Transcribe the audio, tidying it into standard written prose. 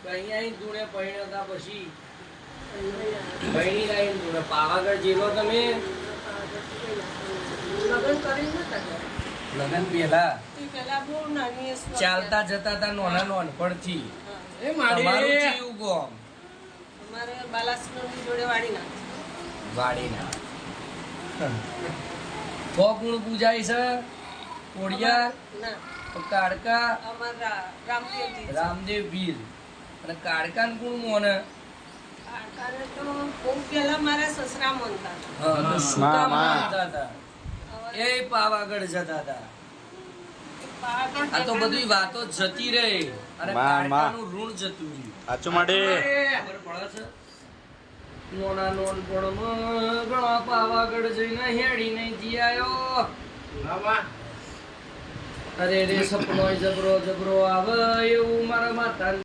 કઈ આઈ ધૂણે પૈણતા પછી પૈણી લાઈન ધૂણે પાવાગઢ જેલો તમે લગન પેલા ચાલતા જતા હતા નોના નોનપણથી એ મારું જીવ ગોમ અમારે બાલાસનોની જોડે વાડીના કોકુણ પૂજાય છે કોડિયા ના કાડકા અમારા રામદેવજી રામદેવ પીર અને કાડકાન કોણ મોને કાળકાને તો બહુ પહેલા મારા સસરા માનતા હા તો સુકા માં. માનતા હતા એ પાવાગઢ જતા હતા આ તો બધી વાતો જતી રહી અને માં, કાડકાનું ઋણ જતું રહ્યું આચું માટે ખબર પડે છે નોના નોનપણમાં ઘણા પાવાગઢ જઈને હેડી નહીં જીયાયો અરે રે સપનો જબરો જબરો આવે એવું મારા માતા